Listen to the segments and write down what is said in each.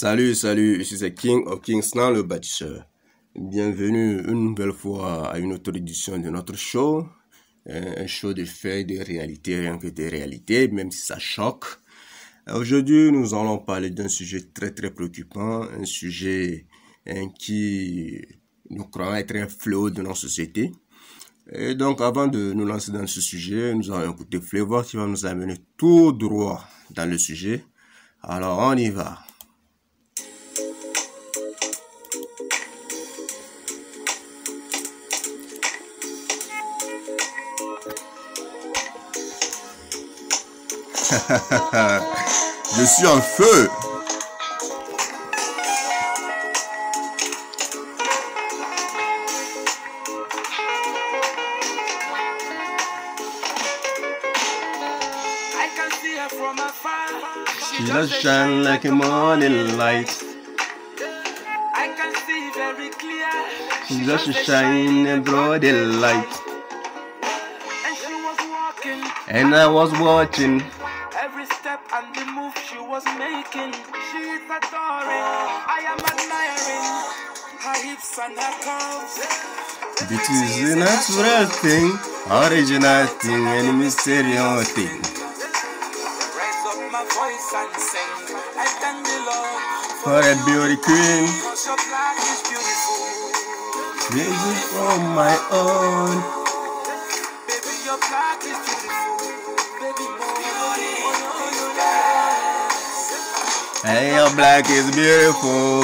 Salut, ici c'est King of Kingston, le bâtisseur. Bienvenue une nouvelle fois à une autre édition de notre show. Un show de faits, de réalités, rien que des réalités, même si ça choque. Aujourd'hui, nous allons parler d'un sujet très préoccupant, un sujet qui nous croyons être un fléau de notre société. Et donc, avant de nous lancer dans ce sujet, nous allons écouter Flavor qui va nous amener tout droit dans le sujet. Alors, on y va. Je suis en feu. She does shine like a morning light. I can see very clear. She does shine a broad light. And she was walking. And I was watching. Every step and the move she was making. She is adoring. I am admiring her hips and her curves. It is a natural thing, original thing, and mysterious thing. Raise up my voice and sing. I thank the Lord For a beauty queen, because your black is beautiful. crazy from my own. Baby, your black is beautiful. Baby, And your black is beautiful.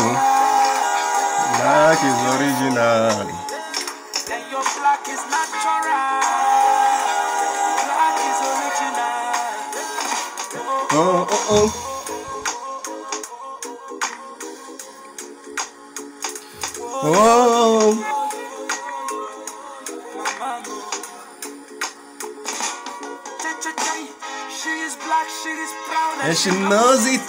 Black is original. and your black is natural. Black is original. Oh. Oh. She is black, she is proud, And she knows it.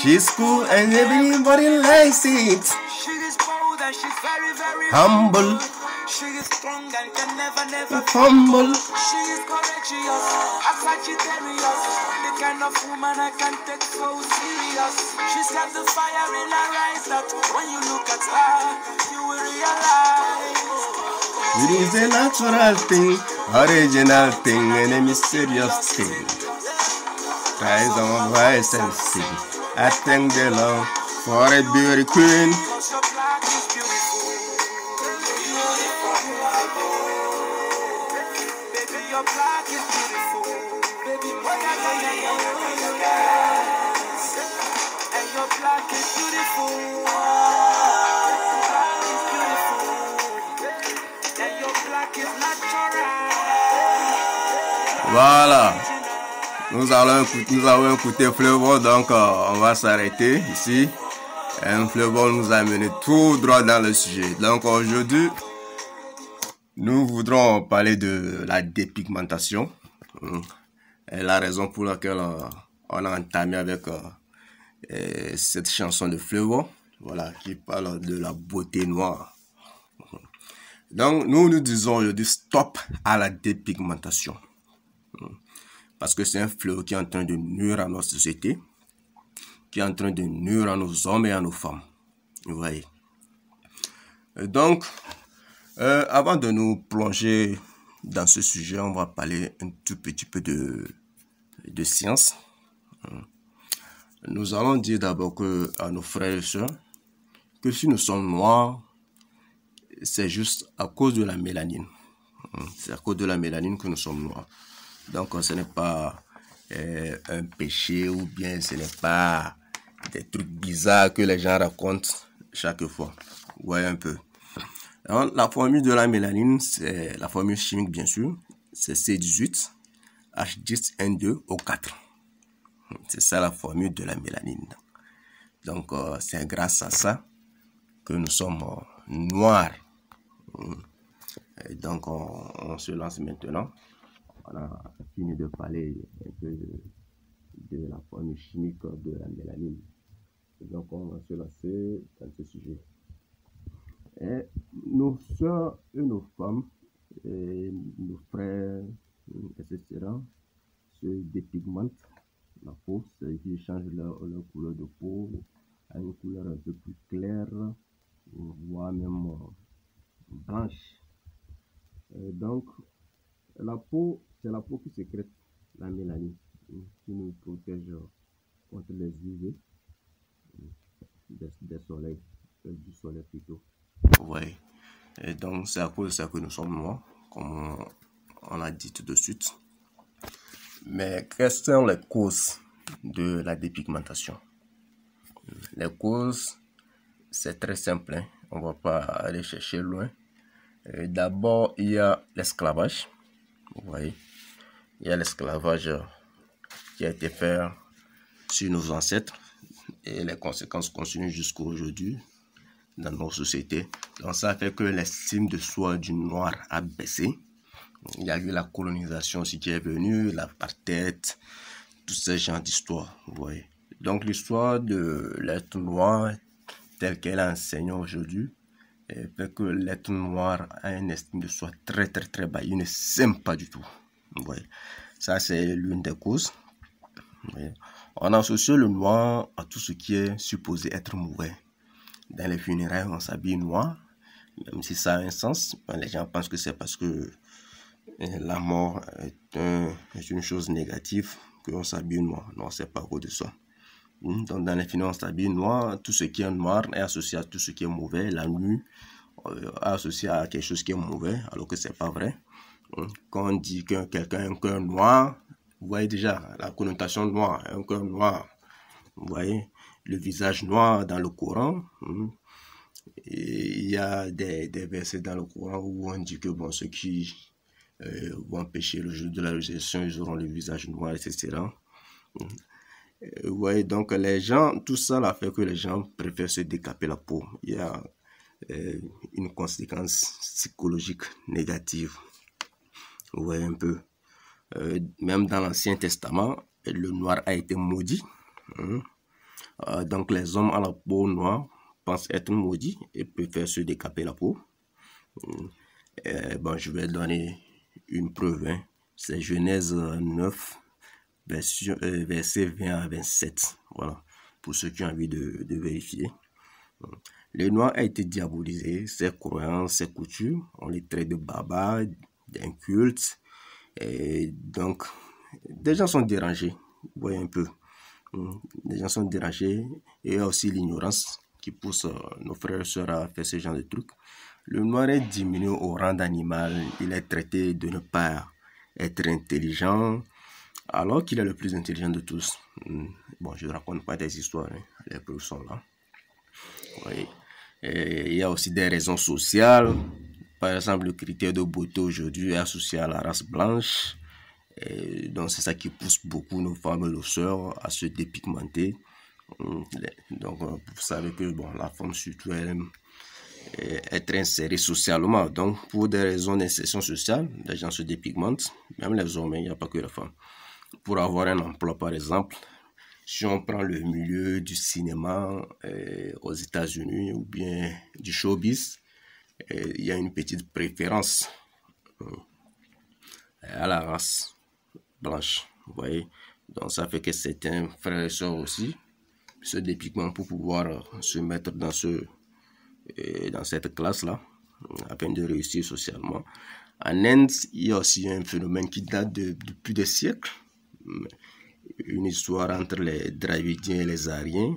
She's cool and everybody likes it. she is bold and she's very Humble, She is strong and can never humble. She is courageous, a Sagittarius, the kind of woman I can take so serious. She's got the fire in her eyes that when you look at her, you will realize. It is a natural thing, original thing, and a mysterious thing. Rise on, rise and sing. I thank the Lord for a beauty queen. Cause your black is beautiful. Baby, your black is beautiful. Baby, and your black is beautiful. Black is beautiful. And your black is natural. Voilà. Nous allons écouter Flavor, donc on va s'arrêter ici. Flavor nous a mené tout droit dans le sujet. Donc aujourd'hui, nous voudrons parler de la dépigmentation. Et la raison pour laquelle on a entamé avec cette chanson de Flavor, voilà, qui parle de la beauté noire. Donc nous disons aujourd'hui stop à la dépigmentation. Parce que c'est un fléau qui est en train de nuire à notre société, qui est en train de nuire à nos hommes et à nos femmes. Vous voyez. Donc, avant de nous plonger dans ce sujet, on va parler un tout petit peu de science. Nous allons dire d'abord à nos frères et sœurs que si nous sommes noirs, c'est juste à cause de la mélanine. C'est à cause de la mélanine que nous sommes noirs. Donc, ce n'est pas un péché ou bien ce n'est pas des trucs bizarres que les gens racontent chaque fois. Vous voyez un peu. Alors, la formule de la mélanine, c'est la formule chimique, bien sûr. C'est C18H10N2O4. C'est ça la formule de la mélanine. Donc, c'est grâce à ça que nous sommes noirs. Et donc, on se lance maintenant. On a fini de parler un peu de la formule chimique de la mélanine. Et donc, on va se lancer dans ce sujet. Et nos soeurs et nos femmes, et nos frères, etc., se dépigmentent la peau, c'est-à-dire qu'ils changent leur couleur de peau à une couleur blanche. Donc, la peau, c'est la peau qui sécrète la mélanine, qui nous protège contre les UV des soleils, du soleil plutôt. Ouais. Et donc, c'est à cause de ça que nous sommes noirs, comme on a dit tout de suite. Mais quelles sont les causes de la dépigmentation? Les causes, c'est très simple, hein? On ne va pas aller chercher loin. D'abord, il y a l'esclavage. Vous voyez, il y a l'esclavage qui a été fait sur nos ancêtres et les conséquences continuent jusqu'à aujourd'hui dans nos sociétés. Donc ça fait que l'estime de soi du noir a baissé. Il y a eu la colonisation aussi qui est venue, l'apartheid, tous ces genres d'histoires, vous voyez. Donc l'histoire de l'être noir telle qu'elle est enseignée aujourd'hui fait que l'être noir a une estime de soi très bas. Il ne s'aime pas du tout, vous voyez. Ça c'est l'une des causes. On associe le noir à tout ce qui est supposé être mauvais. Dans les funérailles, on s'habille noir, même si ça a un sens. Les gens pensent que c'est parce que la mort est une chose négative qu'on s'habille noir. Non, c'est pas à cause de ça. Donc dans les funérailles, on s'habille noir. Tout ce qui est noir est associé à tout ce qui est mauvais. La nuit est associée à quelque chose qui est mauvais, alors que c'est pas vrai. Quand on dit que quelqu'un a un cœur noir, vous voyez déjà la connotation noire, un cœur noir. Vous voyez le visage noir dans le Coran. Et il y a des versets dans le Coran où on dit que bon, ceux qui vont pécher le jour de la résurrection, ils auront le visage noir, etc. Vous voyez, donc les gens, tout ça là fait que les gens préfèrent se décaper la peau. Il y a une conséquence psychologique négative. Vous voyez un peu. Même dans l'Ancien Testament, le noir a été maudit. Donc les hommes à la peau noire pensent être maudits et préfèrent se décaper la peau. Bon, je vais donner une preuve. Hein. C'est Genèse 9, verset 20 à 27. Voilà, pour ceux qui ont envie de vérifier. Le noir a été diabolisé, ses croyances, ses coutumes, on les traite de barbares, d'incultes. Et donc, des gens sont dérangés, vous voyez un peu. Les gens sont dérangés et il y a aussi l'ignorance qui pousse nos frères et sœurs à faire ce genre de trucs. Le noir est diminué au rang d'animal, il est traité de ne pas être intelligent, alors qu'il est le plus intelligent de tous. Bon, je ne raconte pas des histoires, hein. Les preuves sont là. Oui. Et il y a aussi des raisons sociales. Par exemple, le critère de beauté aujourd'hui est associé à la race blanche. Et donc, c'est ça qui pousse beaucoup nos femmes et nos sœurs à se dépigmenter. Donc, vous savez que bon, la femme surtout elle aime être insérée socialement. Donc, pour des raisons d'insertion sociale, les gens se dépigmentent. Même les hommes, il n'y a pas que les femmes. Pour avoir un emploi, par exemple, si on prend le milieu du cinéma aux États-Unis ou bien du showbiz, il y a une petite préférence à la race blanche. Vous voyez, donc ça fait que certains frères et sœurs aussi se dépigmentent pour pouvoir se mettre dans cette classe-là, afin de réussir socialement. En Inde, il y a aussi un phénomène qui date de plus de siècles. Une histoire entre les Dravidiens et les Aryens,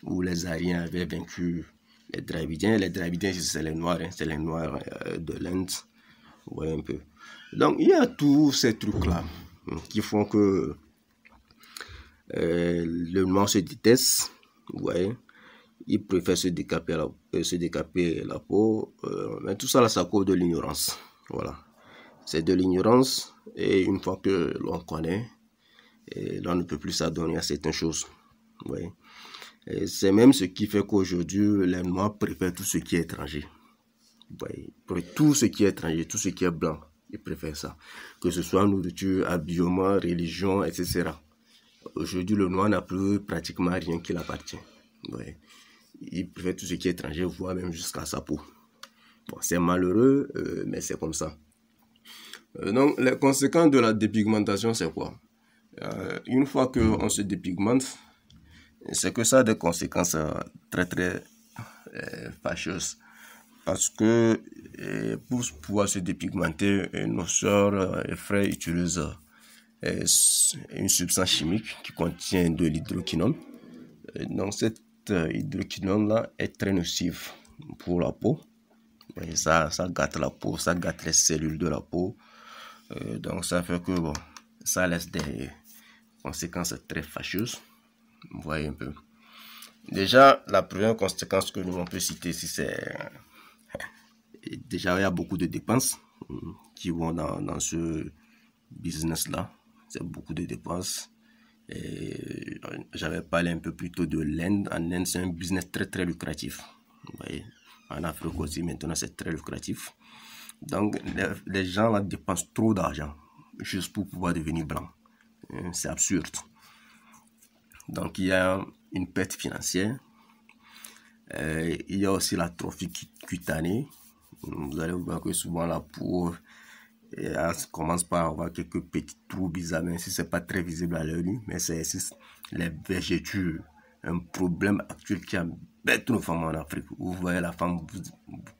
où les Aryens avaient vaincu les Dravidiens. Les Dravidiens, c'est les Noirs, hein, c'est les Noirs de l'Inde. Vous voyez un peu. Donc, il y a tous ces trucs-là qui font que le Noir se déteste. Vous voyez, il préfère se décaper la peau. Mais tout ça, là, c'est à cause de l'ignorance. Voilà. C'est de l'ignorance, et une fois que l'on connaît, et là, on ne peut plus s'adonner à certaines choses. Oui. C'est même ce qui fait qu'aujourd'hui, les Noirs préfèrent tout ce qui est étranger. Oui. Pour tout ce qui est étranger, tout ce qui est blanc, ils préfèrent ça. Que ce soit nourriture, habillement, religion, etc. Aujourd'hui, le Noir n'a plus pratiquement rien qui l'appartient. Oui. Il préfère tout ce qui est étranger, voire même jusqu'à sa peau. Bon, c'est malheureux, mais c'est comme ça. Donc, les conséquences de la dépigmentation, c'est quoi? Une fois qu'on se dépigmente, c'est que ça a des conséquences très fâcheuses, parce que Et pour pouvoir se dépigmenter, nos soeurs et frères utilisent une substance chimique qui contient de l'hydroquinone. Donc cette hydroquinone-là est très nocive pour la peau. Et ça gâte la peau, ça gâte les cellules de la peau. Donc ça fait que bon, ça laisse des conséquences très fâcheuses. Vous voyez un peu. Déjà, la première conséquence que nous on peut citer ici, c'est déjà il y a beaucoup de dépenses qui vont dans ce business-là. C'est beaucoup de dépenses. Et j'avais parlé un peu plus tôt de l'Inde. En Inde, c'est un business très très lucratif. Vous voyez, en Afrique aussi, maintenant, c'est très lucratif. Donc, les gens là dépensent trop d'argent juste pour pouvoir devenir blanc. C'est absurde. Donc, il y a une perte financière. Il y a aussi l'atrophie cutanée. Vous allez voir que souvent la peau commence par avoir quelques petits trous bizarres, même si ce n'est pas très visible à l'œil nu, mais c'est les vergetures, un problème actuel qui embête nos femmes en Afrique. Vous voyez la femme, vous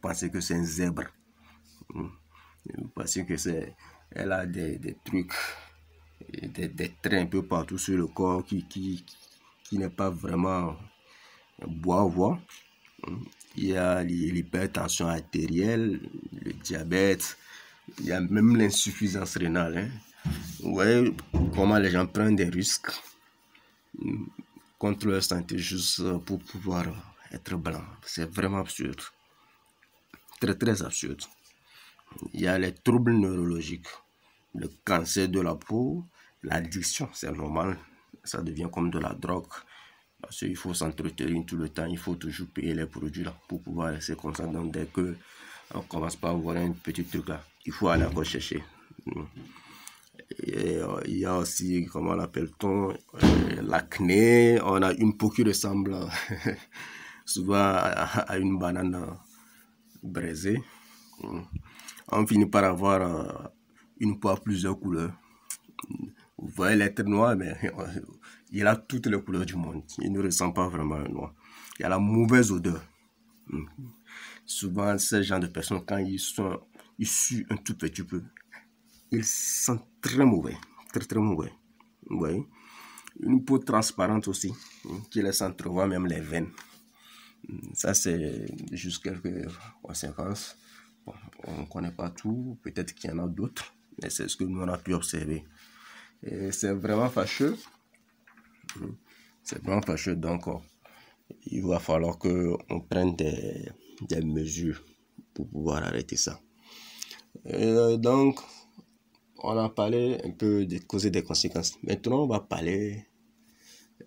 pensez que c'est un zèbre. Vous pensez que elle a des trucs, des traits un peu partout sur le corps qui n'est pas vraiment beau à voir. Il y a l'hypertension artérielle, le diabète, il y a même l'insuffisance rénale. Vous voyez comment les gens prennent des risques contre leur santé juste pour pouvoir être blanc. C'est vraiment absurde. Très très absurde. Il y a les troubles neurologiques, le cancer de la peau, l'addiction, c'est normal. Ça devient comme de la drogue. Parce qu'il faut s'entretenir tout le temps, il faut toujours payer les produits là pour pouvoir rester comme ça. Donc dès que on commence par voir un petit truc là, il faut aller encore chercher. Et, il y a aussi, comment l'appelle-t-on, l'acné. On a une peau qui ressemble souvent à une banane braisée. On finit par avoir une peau à plusieurs couleurs. Vous voyez l'être noir, mais il a toutes les couleurs du monde. Il ne ressemble pas vraiment à un noir. Il y a la mauvaise odeur. Souvent, ces gens de personnes, quand ils sont issus un tout petit peu, ils sentent très mauvais. Très, très mauvais. Vous voyez? Une peau transparente aussi, qui laisse entrevoir même les veines. Ça, c'est juste quelques conséquences. Bon, on ne connaît pas tout. Peut-être qu'il y en a d'autres. Mais c'est ce que nous, on a pu observer. Et c'est vraiment fâcheux. C'est vraiment fâcheux. Donc, il va falloir qu'on prenne des mesures pour pouvoir arrêter ça. Donc, on a parlé un peu des causes et des conséquences. Maintenant, on va parler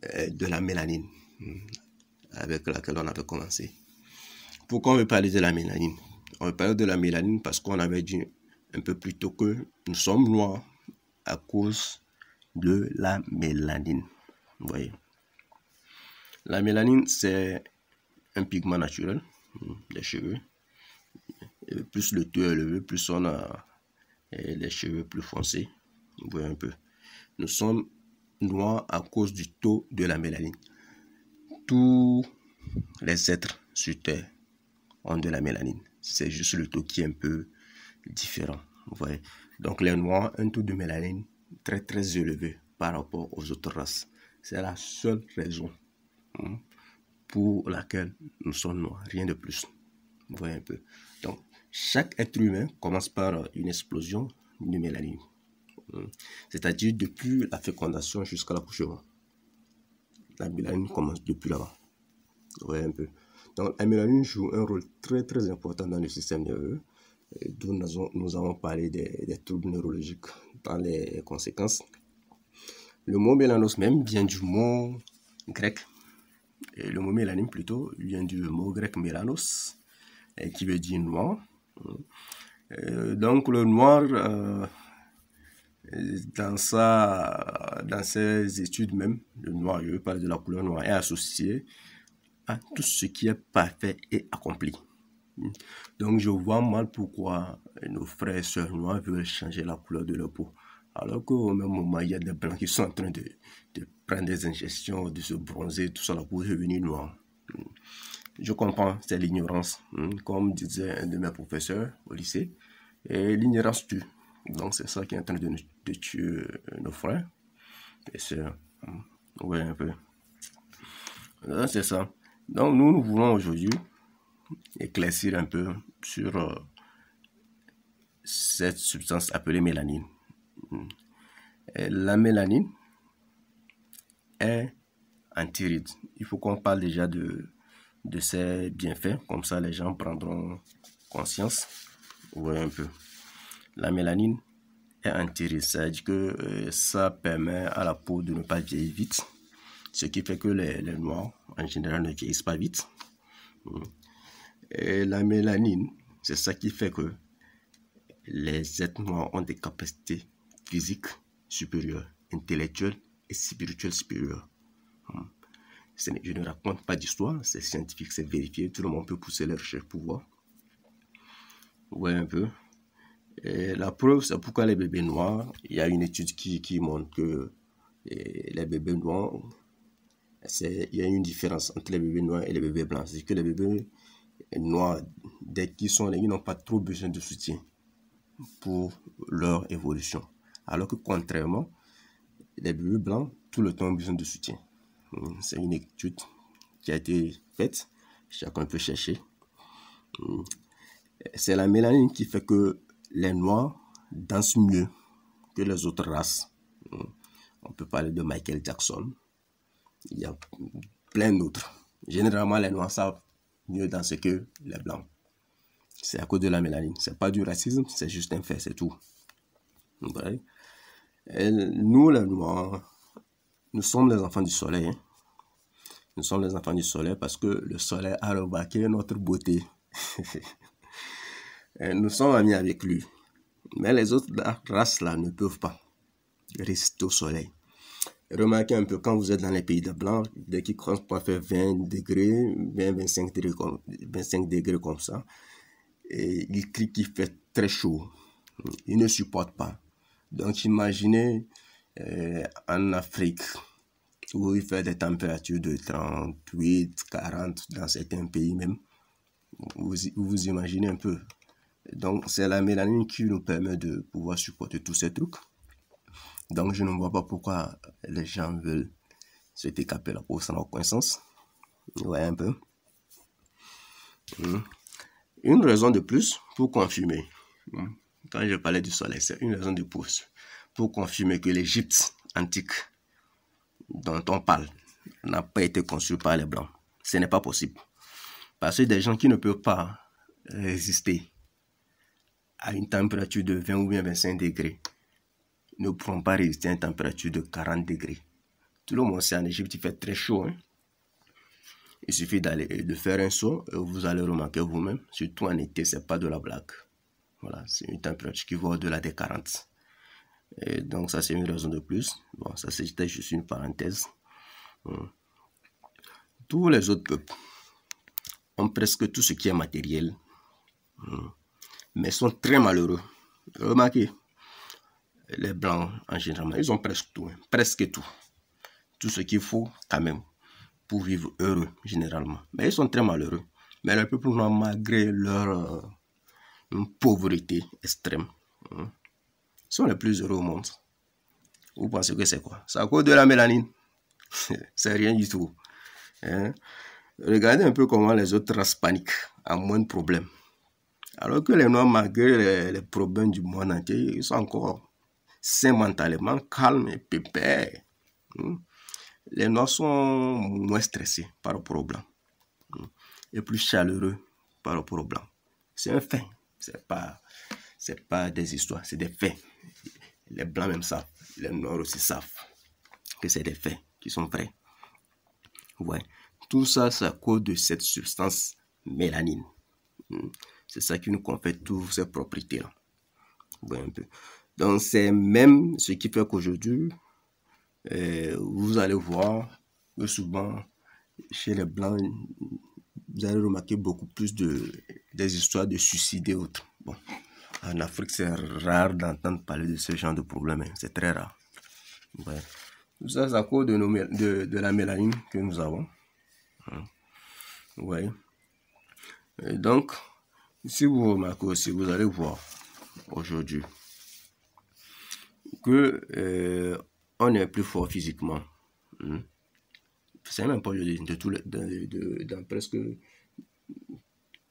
de la mélanine avec laquelle on avait commencé. Pourquoi on veut parler de la mélanine? On veut parler de la mélanine parce qu'on avait dit un peu plus tôt que nous sommes noirs à cause de la mélanine. Vous voyez. La mélanine, c'est un pigment naturel des cheveux. Et plus le taux est élevé, plus on a les cheveux plus foncés. Vous voyez un peu. Nous sommes noirs à cause du taux de la mélanine. Tous les êtres sur Terre ont de la mélanine. C'est juste le taux qui est un peu différent. Vous voyez. Donc les noirs ont un taux de mélanine très très élevé par rapport aux autres races. C'est la seule raison pour laquelle nous sommes noirs, rien de plus. Vous voyez un peu. Donc chaque être humain commence par une explosion de mélanine. C'est-à-dire depuis la fécondation jusqu'à l'accouchement. La mélanine commence depuis là-bas. Vous voyez un peu. Donc la mélanine joue un rôle très très important dans le système nerveux. D'où nous avons parlé des troubles neurologiques dans les conséquences. Le mot mélanos même vient du mot grec. Et le mot mélanine plutôt vient du mot grec mélanos, qui veut dire noir. Donc le noir, dans ses études même, le noir, je veux parler de la couleur noire, est associé à tout ce qui est parfait et accompli. Donc je vois mal pourquoi nos frères et sœurs noirs veulent changer la couleur de leur peau. Alors qu'au même moment, il y a des blancs qui sont en train de prendre des injections, de se bronzer, tout ça là pour devenir noir. Je comprends, c'est l'ignorance, comme disait un de mes professeurs au lycée. Et l'ignorance tue. Donc c'est ça qui est en train de tuer nos frères et sœurs. Ouais, un peu. C'est ça. Donc nous voulons aujourd'hui éclaircir un peu sur cette substance appelée mélanine. Et la mélanine est antiride. Il faut qu'on parle déjà de ses bienfaits, comme ça les gens prendront conscience. Ouais, un peu. La mélanine est antiride, c'est-à-dire que ça permet à la peau de ne pas vieillir vite, ce qui fait que les noirs en général ne vieillissent pas vite. Et la mélanine, c'est ça qui fait que les êtres noirs ont des capacités physiques supérieures, intellectuelles et spirituelles supérieures. Je ne raconte pas d'histoire, c'est scientifique, c'est vérifié, tout le monde peut pousser les recherches pour voir. Ouais, un peu. Et la preuve, c'est pourquoi les bébés noirs, il y a une étude qui montre que les bébés noirs, il y a une différence entre les bébés noirs et les bébés blancs. C'est que les bébés noirs, dès qu'ils sont nés, ils n'ont pas trop besoin de soutien pour leur évolution. Alors que contrairement, les bébés blancs, tout le temps, ont besoin de soutien. C'est une étude qui a été faite, chacun peut chercher. C'est la mélanine qui fait que les noirs dansent mieux que les autres races. On peut parler de Michael Jackson. Il y a plein d'autres. Généralement, les noirs savent mieux danser que les blancs. C'est à cause de la mélanine. C'est pas du racisme, c'est juste un fait, c'est tout. Ouais. Et nous, les noirs, nous sommes les enfants du soleil. Nous sommes les enfants du soleil parce que le soleil a remarqué notre beauté. Et nous sommes amis avec lui. Mais les autres races là ne peuvent pas résister au soleil. Remarquez un peu quand vous êtes dans les pays de blanc, dès qu'ils commencent à faire 20 degrés, 25 degrés comme ça, et ils crient qu'il fait très chaud. Ils ne supportent pas. Donc imaginez en Afrique, où il fait des températures de 38, 40 dans certains pays même. Vous imaginez un peu. Donc c'est la mélanine qui nous permet de pouvoir supporter tous ces trucs. Donc je ne vois pas pourquoi les gens veulent se décaper la peau sans reconnaissance. Ouais, un peu. Une raison de plus pour confirmer. Quand je parlais du soleil, c'est une raison de plus pour confirmer que l'Égypte antique dont on parle n'a pas été conçue par les blancs. Ce n'est pas possible. Parce que des gens qui ne peuvent pas résister à une température de 20 ou bien 25 degrés ne pourront pas résister à une température de 40 degrés. Tout le monde sait en Égypte, il fait très chaud. Il suffit de faire un saut et vous allez remarquer vous-même, surtout en été, c'est pas de la blague. Voilà, c'est une température qui va au-delà des 40. Et donc ça c'est une raison de plus. Bon, ça c'était juste une parenthèse. Tous les autres peuples ont presque tout ce qui est matériel, mais sont très malheureux. Remarquez, les blancs en général, ils ont presque tout, tout ce qu'il faut quand même pour vivre heureux généralement. Mais ils sont très malheureux. Mais les peuples noirs, malgré leur pauvreté extrême, sont les plus heureux au monde. Vous pensez que c'est quoi? C'est à cause de la mélanine. C'est rien du tout. Regardez un peu comment les autres races paniquent à moins de problèmes. Alors que les noirs, malgré les problèmes du monde entier, ils sont encore sains mentalement, calmes et pépères. Les noirs sont moins stressés par rapport aux blancs et plus chaleureux par rapport aux blancs. C'est un fait. C'est pas des histoires, c'est des faits. Les blancs même savent, les noirs aussi savent que c'est des faits qui sont vrais. Ouais. Tout ça, c'est à cause de cette substance mélanine. C'est ça qui nous confère toutes ces propriétés-là. Ouais, un peu. Donc, c'est même ce qui fait qu'aujourd'hui, vous allez voir que souvent, chez les Blancs, vous allez remarquer beaucoup plus des histoires de suicide et autres. Bon, en Afrique, c'est rare d'entendre parler de ce genre de problème. C'est très rare. Ouais. Tout ça, c'est à cause de la mélanine que nous avons. Ouais. Et donc, si vous remarquez aussi, vous allez voir aujourd'hui que on est plus fort physiquement. C'est même pas aujourd'hui, dans presque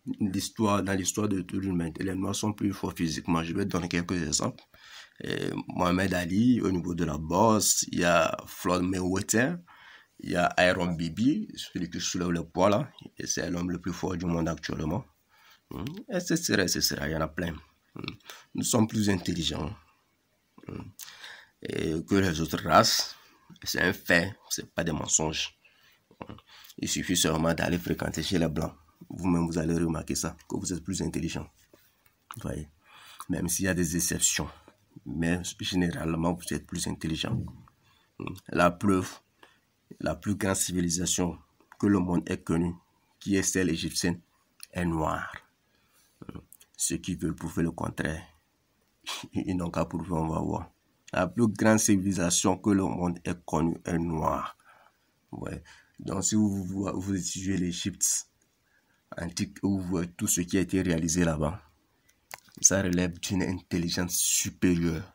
dans l'histoire de tout l'humain, les Noirs sont plus forts physiquement. Je vais donner quelques exemples. Mohamed Ali, au niveau de la boxe, il y a Floyd Mayweather, il y a Iron Bibi, celui qui soulève le poids là, et c'est l'homme le plus fort du monde actuellement. Etc. Il y en a plein. Nous sommes plus intelligents que les autres races. C'est un fait, c'est pas des mensonges. Il suffit seulement d'aller fréquenter chez les Blancs. Vous-même, vous allez remarquer ça, que vous êtes plus intelligent. Vous voyez, même s'il y a des exceptions. Mais généralement, vous êtes plus intelligent. La preuve, la plus grande civilisation que le monde ait connue, qui est celle égyptienne, est noire. Ceux qui veulent prouver le contraire, ils n'ont qu'à prouver, on va voir. La plus grande civilisation que le monde ait connue est noire. Ouais. Donc, si vous étudiez l'Égypte antique, vous voyez tout ce qui a été réalisé là-bas, ça relève d'une intelligence supérieure.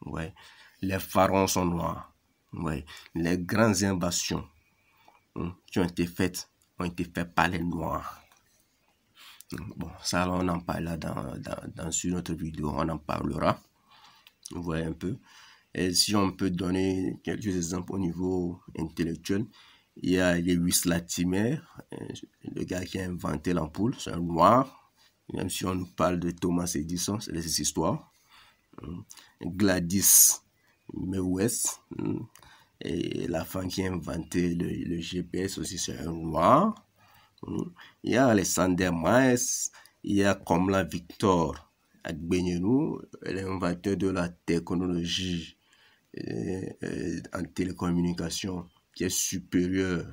Ouais. Les pharaons sont noirs. Ouais. Les grandes invasions qui ont été faites par les noirs. Bon, ça on en parle là dans une autre vidéo, on en parlera. Vous voyez un peu. Et si on peut donner quelques exemples au niveau intellectuel, il y a Lewis Latimer, le gars qui a inventé l'ampoule, c'est un noir. Même si on nous parle de Thomas Edison, c'est des histoires. Gladys Mewes, et la femme qui a inventé le GPS aussi, c'est un noir. Il y a Alexander Maes, il y a Komla Victor Agbenienou, l'inventeur de la technologie en télécommunication qui est supérieure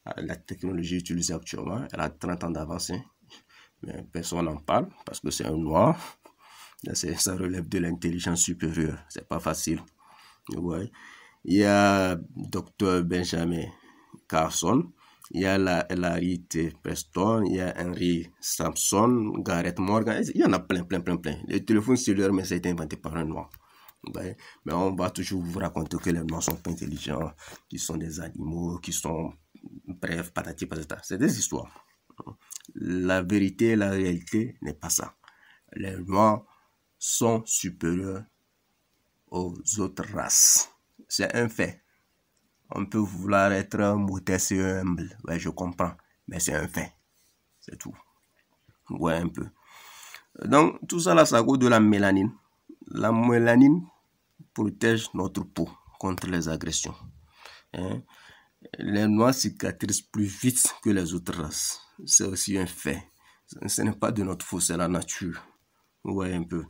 à la technologie utilisée actuellement. Elle a 30 ans d'avance, mais personne n'en parle parce que c'est un noir. Ça relève de l'intelligence supérieure, c'est pas facile. Ouais. Il y a Dr. Benjamin Carson, il y a Larry T. Preston, il y a Henry Sampson, Gareth Morgan, il y en a plein. Les téléphones cellulaires, mais ça a été inventé par un noir. Ouais. Mais on va toujours vous raconter que les noirs sont pas intelligents, qu'ils sont des animaux, qu'ils sont... Bref, patati patata. C'est des histoires. La vérité, la réalité n'est pas ça. Les noirs sont supérieurs aux autres races. C'est un fait. On peut vouloir être modeste et humble. Ouais, je comprends. Mais c'est un fait. C'est tout. Ouais, un peu. Donc, tout ça là, ça cause de la mélanine. La mélanine protège notre peau contre les agressions. Les noirs cicatrisent plus vite que les autres races. C'est aussi un fait. Ce n'est pas de notre faute, c'est la nature. Vous voyez un peu.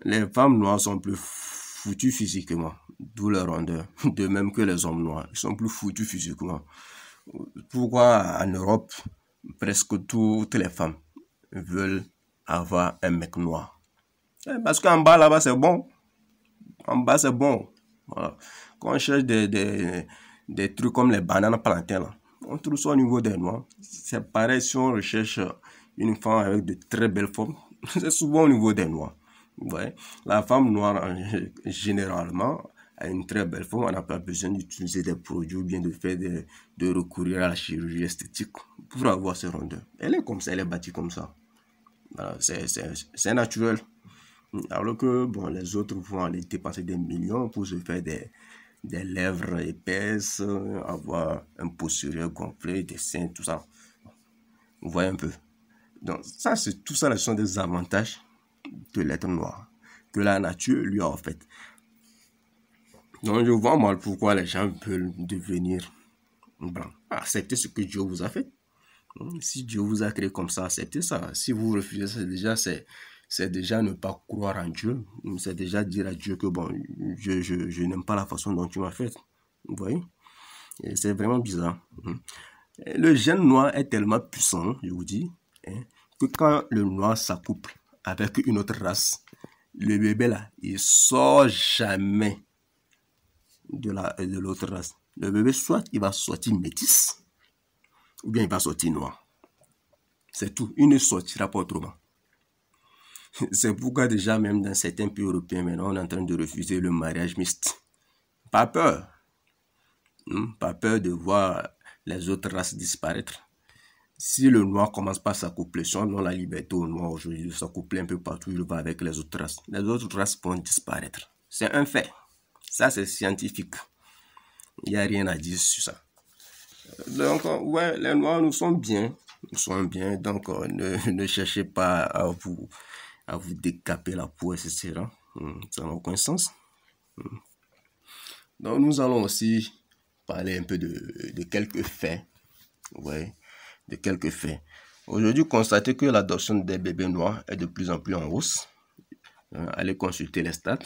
Les femmes noires sont plus foutues physiquement, d'où leur rondeur. De même que les hommes noirs, ils sont plus foutus physiquement. Pourquoi en Europe, presque toutes les femmes veulent avoir un mec noir? Parce qu'en bas, là-bas, c'est bon. En bas, c'est bon. Voilà. Quand on cherche des trucs comme les bananes plantains, là, on trouve ça au niveau des noirs. C'est pareil si on recherche une femme avec de très belles formes. C'est souvent au niveau des noirs. Ouais. La femme noire, généralement, a une très belle forme. On n'a pas besoin d'utiliser des produits ou bien de recourir à la chirurgie esthétique pour avoir ses rondeurs. Elle est comme ça, elle est bâtie comme ça. Voilà, c'est naturel. Alors que bon, les autres vont aller dépenser des millions pour se faire des lèvres épaisses, avoir un posterieur gonflé, des seins, tout ça. Vous voyez un peu. Donc ça, tout ça, ce sont des avantages de l'être noir que la nature lui a offert. Donc je vois mal pourquoi les gens veulent devenir blancs. Acceptez ce que Dieu vous a fait. Si Dieu vous a créé comme ça, acceptez ça. Si vous refusez ça, c'est déjà ne pas croire en Dieu. C'est déjà dire à Dieu que bon, je n'aime pas la façon dont tu m'as fait. Vous voyez? C'est vraiment bizarre. Le gène noir est tellement puissant, je vous dis, que quand le noir s'accouple avec une autre race, le bébé là, il sort jamais de l'autre race. Le bébé, soit il va sortir métis, ou bien il va sortir noir. C'est tout. Il ne sortira pas autrement. C'est pourquoi déjà même dans certains pays européens, maintenant, on est en train de refuser le mariage mixte. Pas peur. Pas peur de voir les autres races disparaître. Si le noir commence par s'accoupler, si on donne la liberté au noir aujourd'hui de s'accoupler un peu partout, il va avec les autres races vont disparaître. C'est un fait. Ça, c'est scientifique. Il n'y a rien à dire sur ça. Donc, ouais, les noirs, nous sommes bien. Nous sommes bien. Donc, ne cherchez pas à vous décaper la peau, etc. Ça n'a aucun sens. Donc, nous allons aussi parler un peu de quelques faits. Ouais, de quelques faits. Aujourd'hui, constatez que l'adoption des bébés noirs est de plus en plus en hausse. Allez consulter les stats.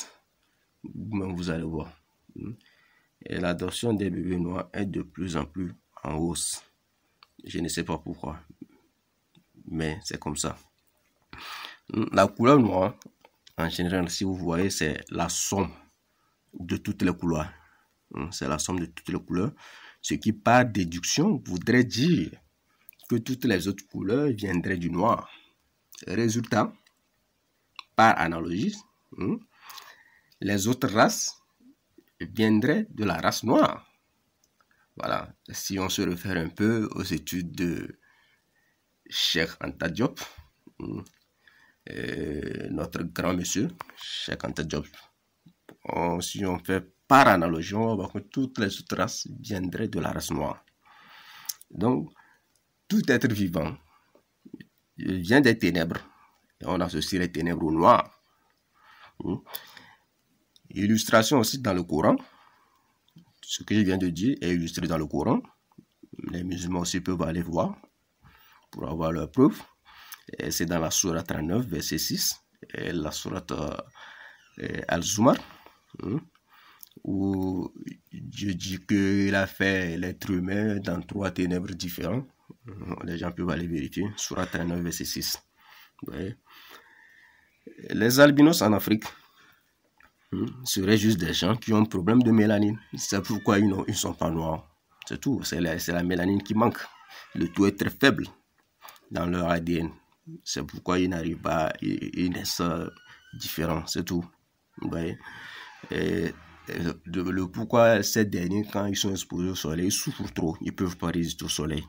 Vous allez voir. Et l'adoption des bébés noirs est de plus en plus en hausse. Je ne sais pas pourquoi, mais c'est comme ça. La couleur noire, en général, si vous voyez, c'est la somme de toutes les couleurs. C'est la somme de toutes les couleurs. Ce qui, par déduction, voudrait dire que toutes les autres couleurs viendraient du noir. Résultat, par analogie, les autres races viendraient de la race noire. Voilà, si on se réfère un peu aux études de Cheikh Anta Diop, notre grand monsieur, Cheikh Anta Diop, si on fait par analogie, on va voir que toutes les autres races viendraient de la race noire. Donc, tout être vivant vient des ténèbres, et on associe les ténèbres au noir. Illustration aussi dans le Coran. Ce que je viens de dire est illustré dans le Coran. Les musulmans aussi peuvent aller voir pour avoir leurs preuves. C'est dans la sourate 39, verset 6, et la sourate Al-Zumar, où Dieu dit qu'il a fait l'être humain dans 3 ténèbres différents. Les gens peuvent aller vérifier. Sourate 39, verset 6. Ouais. Les albinos en Afrique seraient juste des gens qui ont un problème de mélanine. C'est pourquoi ils ne sont pas noirs. C'est tout. C'est la mélanine qui manque. Le taux est très faible dans leur ADN. C'est pourquoi ils n'arrivent pas, ils naissent différents. C'est tout. Ouais. Le pourquoi ces derniers, quand ils sont exposés au soleil, ils souffrent trop. Ils ne peuvent pas résister au soleil.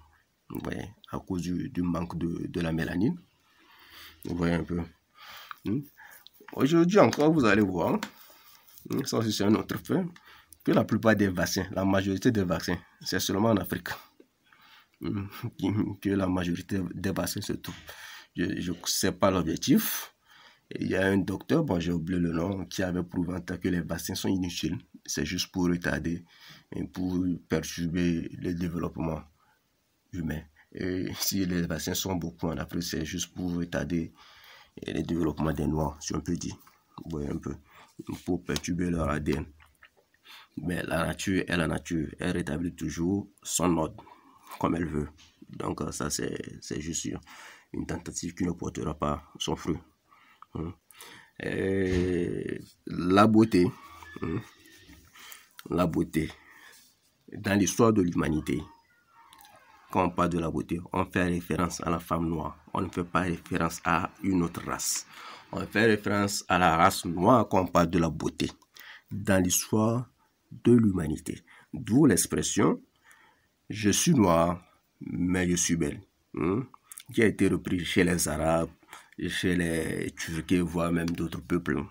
Ouais. À cause du manque de la mélanine. Vous voyez un peu. Aujourd'hui encore, vous allez voir, ça aussi c'est un autre fait, que la plupart des vaccins, la majorité des vaccins, c'est seulement en Afrique que la majorité des vaccins se trouvent. Je ne sais pas l'objectif. Il y a un docteur, bon j'ai oublié le nom, qui avait prouvé que les vaccins sont inutiles. C'est juste pour retarder et pour perturber le développement humain. Et si les vaccins sont beaucoup en Afrique, c'est juste pour retarder le développement des noirs, si on peut dire. Vous voyez un peu, pour perturber leur ADN. Mais la nature est la nature, elle rétablit toujours son ordre comme elle veut. Donc ça c'est juste une tentative qui ne portera pas son fruit. Et la beauté, dans l'histoire de l'humanité, quand on parle de la beauté, on fait référence à la femme noire. On ne fait pas référence à une autre race. On fait référence à la race noire quand on parle de la beauté dans l'histoire de l'humanité. D'où l'expression « je suis noir, mais je suis belle », qui a été repris chez les Arabes, chez les Turcs, voire même d'autres peuples.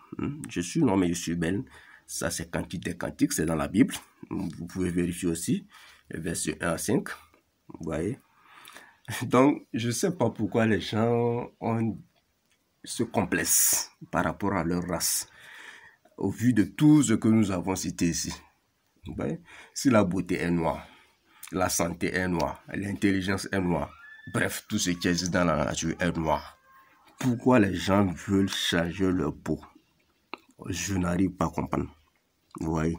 Je suis noir, mais je suis belle. Ça, c'est Cantique des Cantiques, c'est dans la Bible. Vous pouvez vérifier aussi, verset 1 à 5. Vous voyez? Donc, je ne sais pas pourquoi les gens ont ce complexe par rapport à leur race, au vu de tout ce que nous avons cité ici. Vous voyez? Si la beauté est noire, la santé est noire, l'intelligence est noire, bref, tout ce qui existe dans la nature est noir. Pourquoi les gens veulent changer leur peau? Je n'arrive pas à comprendre. Vous voyez?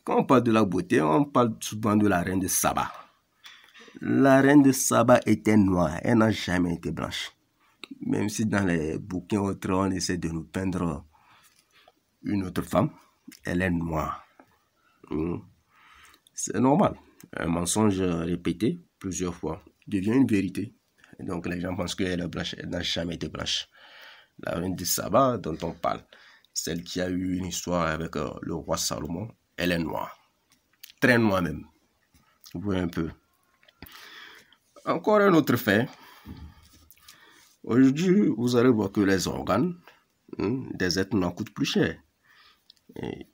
Quand on parle de la beauté, on parle souvent de la reine de Saba. La reine de Saba était noire, elle n'a jamais été blanche. Même si dans les bouquins autres, on essaie de nous peindre une autre femme, elle est noire. C'est normal. Un mensonge répété plusieurs fois devient une vérité. Et donc les gens pensent qu'elle est blanche, elle n'a jamais été blanche. La reine de Saba dont on parle, celle qui a eu une histoire avec le roi Salomon, elle est noire. Très noire même. Vous voyez un peu. Encore un autre fait. Aujourd'hui, vous allez voir que les organes des êtres noirs coûtent plus cher. Et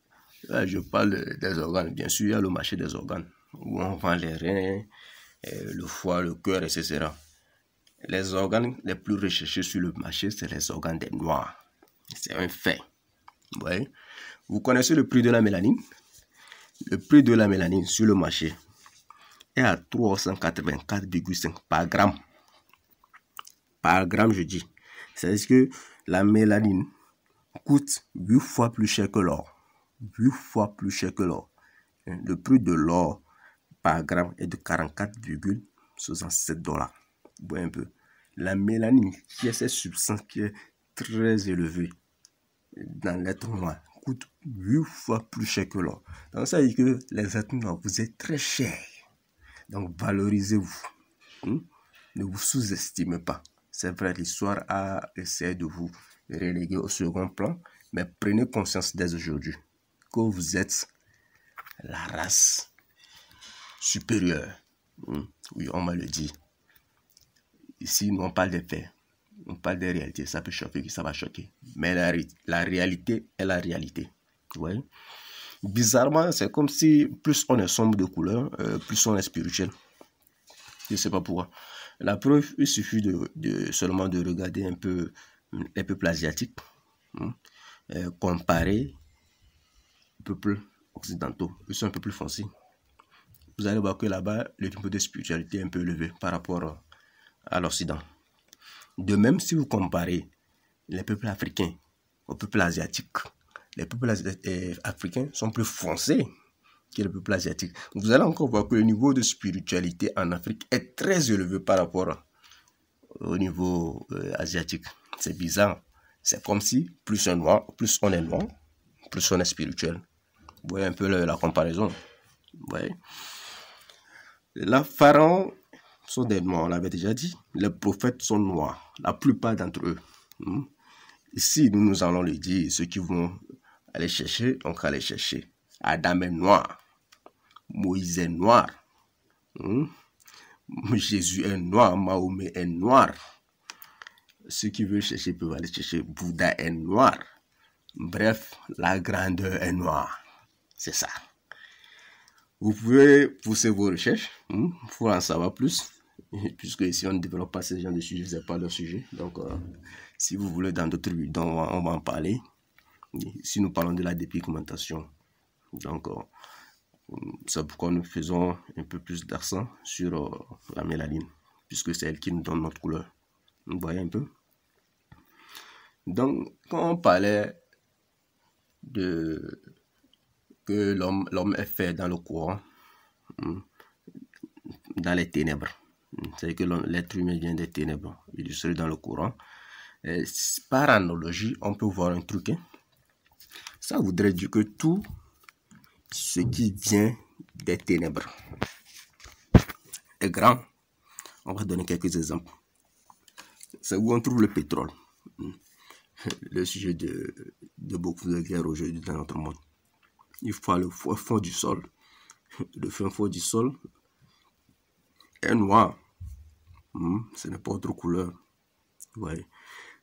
là, je parle des organes. Bien sûr, il y a le marché des organes où on vend les reins, le foie, le cœur, etc. Les organes les plus recherchés sur le marché, c'est les organes des noirs. C'est un fait. Ouais. Vous connaissez le prix de la mélanine? Le prix de la mélanine sur le marché est à 384,5 par gramme. Par gramme, je dis. C'est-à-dire que la mélanine coûte 8 fois plus cher que l'or. 8 fois plus cher que l'or. Le prix de l'or par gramme est de 44,67 $. Vous voyez un peu. La mélanine, qui est cette substance qui est très élevée dans l'être noir, coûte 8 fois plus cher que l'or. Donc ça veut dire que les êtres noirs, vous êtes très chers. Donc valorisez-vous. Ne vous sous-estimez pas. C'est vrai, l'histoire a essayé de vous reléguer au second plan, mais prenez conscience dès aujourd'hui que vous êtes la race supérieure. Oui, on m'a le dit. Ici, nous on parle des faits, on parle des réalités. Ça peut choquer, ça va choquer. Mais la réalité est la réalité. Vous voyez? Bizarrement, c'est comme si plus on est sombre de couleur, plus on est spirituel. Je ne sais pas pourquoi. La preuve, il suffit seulement de regarder un peu les peuples asiatiques, comparer aux peuples occidentaux. Ils sont un peu plus foncés. Vous allez voir que là-bas, le niveau de spiritualité est un peu élevé par rapport à l'Occident. De même, si vous comparez les peuples africains aux peuples asiatiques, les peuples africains sont plus foncés que les peuples asiatiques. Vous allez encore voir que le niveau de spiritualité en Afrique est très élevé par rapport au niveau asiatique. C'est bizarre. C'est comme si plus on est noir, plus on est spirituel. Vous voyez un peu la comparaison. Vous voyez? Les pharaons sont des noirs, on l'avait déjà dit. Les prophètes sont noirs, la plupart d'entre eux. Ici, nous allons le dire, ceux qui vont aller chercher, on va aller chercher. Adam est noir, Moïse est noir, Jésus est noir, Mahomet est noir. Ceux qui veulent chercher peuvent aller chercher. Bouddha est noir. Bref, la grandeur est noire. C'est ça. Vous pouvez pousser vos recherches pour en savoir plus. Puisque ici, on ne développe pas ce genre de sujet, ce n'est pas le sujet. Donc, si vous voulez, dans d'autres vidéos, on va en parler. Si nous parlons de la dépigmentation, donc, c'est pourquoi nous faisons un peu plus d'accent sur la mélanine, puisque c'est elle qui nous donne notre couleur. Vous voyez un peu? Donc, quand on parlait de que l'homme est fait dans le courant, dans les ténèbres, c'est que l'être humain vient des ténèbres, il serait dans le courant. Et par analogie, on peut voir un truc. Ça voudrait dire que tout ce qui vient des ténèbres est grand. On va donner quelques exemples. C'est où on trouve le pétrole. Le sujet de beaucoup de guerres aujourd'hui dans notre monde. Il faut le fond du sol. Le fin fond du sol est noir. Ce n'est pas autre couleur. Ouais.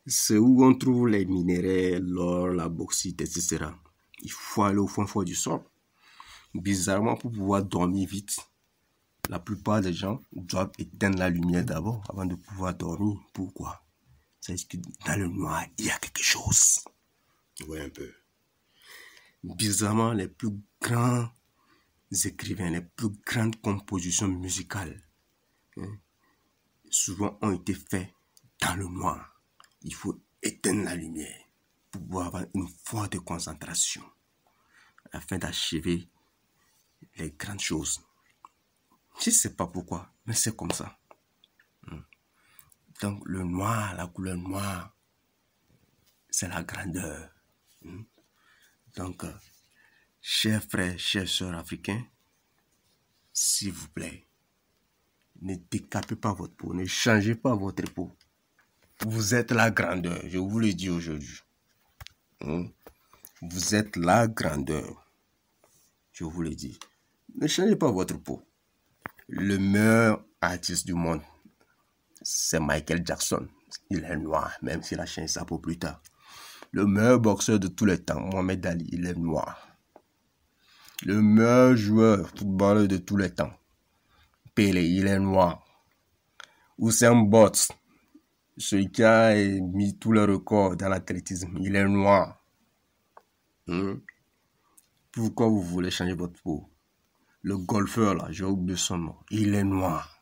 C'est où on trouve les minéraux, l'or, la bauxite, etc. Il faut aller au fond du sol. Bizarrement, pour pouvoir dormir vite, la plupart des gens doivent éteindre la lumière d'abord avant de pouvoir dormir. Pourquoi? C'est que dans le noir, il y a quelque chose. Vous voyez un peu. Bizarrement, les plus grands écrivains, les plus grandes compositions musicales, souvent ont été faits dans le noir. Il faut éteindre la lumière pour pouvoir avoir une forte concentration afin d'achever les grandes choses. Je ne sais pas pourquoi, mais c'est comme ça. Donc le noir, la couleur noire, c'est la grandeur. Donc, chers frères, chers sœurs africains, s'il vous plaît, Ne décapez pas votre peau. Ne changez pas votre peau. Vous êtes la grandeur. Je vous le dis aujourd'hui. Vous êtes la grandeur. Je vous le dis. Ne changez pas votre peau. Le meilleur artiste du monde, c'est Michael Jackson. Il est noir, même s'il a changé sa peau plus tard. Le meilleur boxeur de tous les temps, Mohamed Ali, il est noir. Le meilleur joueur footballeur de tous les temps, Pelé, il est noir. Usain Bolt, celui qui a mis tous les records dans l'athlétisme, il est noir. Pourquoi vous voulez changer votre peau? Le golfeur là, j'ai oublié son nom, il est noir.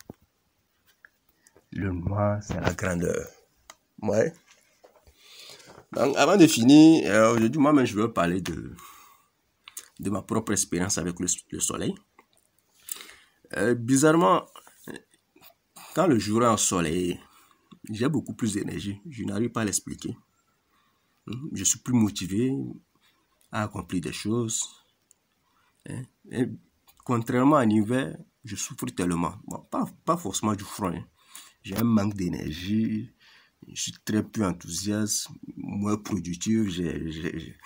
Le noir, c'est la grandeur. Ouais. Donc, avant de finir, aujourd'hui, moi-même, je veux parler de ma propre expérience avec le soleil. Bizarrement, quand le jour est ensoleillé, j'ai beaucoup plus d'énergie. Je n'arrive pas à l'expliquer. Je suis plus motivé à accomplir des choses. Et contrairement à l'hiver, je souffre tellement. Bon, pas forcément du froid. J'ai un manque d'énergie. Je suis très peu enthousiaste, moins productif. J'ai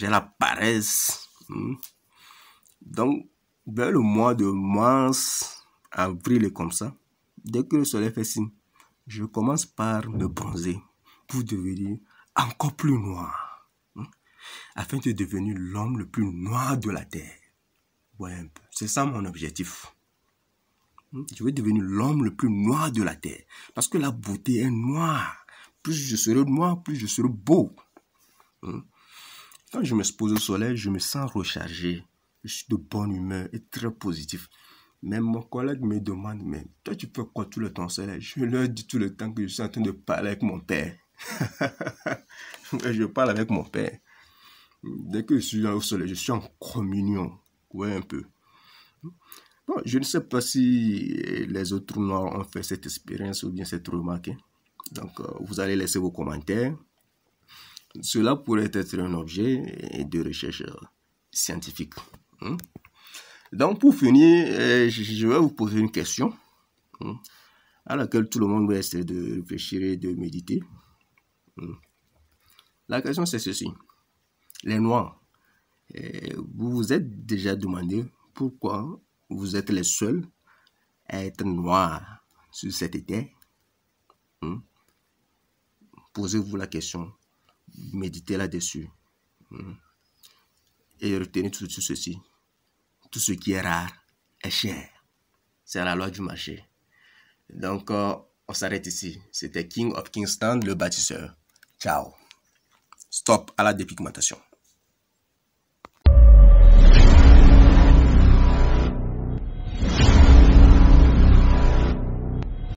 la paresse. Donc, vers le mois de mars, avril et comme ça, dès que le soleil fait signe, je commence par me bronzer pour devenir encore plus noir, afin de devenir l'homme le plus noir de la terre. Ouais, un peu. C'est ça mon objectif. Je veux devenir l'homme le plus noir de la terre, parce que la beauté est noire. Plus je serai noir, plus je serai beau. Quand je m'expose au soleil, je me sens rechargé. Je suis de bonne humeur et très positif. Même mon collègue me demande, mais toi tu fais quoi tout le temps au soleil? Je leur dis tout le temps que je suis en train de parler avec mon père. Je parle avec mon père. Dès que je suis au soleil, je suis en communion. Ouais, un peu. Bon, je ne sais pas si les autres noirs ont fait cette expérience ou bien cette remarque. Donc, vous allez laisser vos commentaires. Cela pourrait être un objet de recherche scientifique. Donc, pour finir, je vais vous poser une question à laquelle tout le monde va essayer de réfléchir et de méditer. La question, c'est ceci. Les Noirs, vous vous êtes déjà demandé pourquoi vous êtes les seuls à être noirs sur cette terre? Posez-vous la question, méditez là-dessus et retenez tout ceci. Tout ce qui est rare est cher. C'est la loi du marché. Donc, on s'arrête ici. C'était King of Kingston, le bâtisseur. Ciao. Stop à la dépigmentation.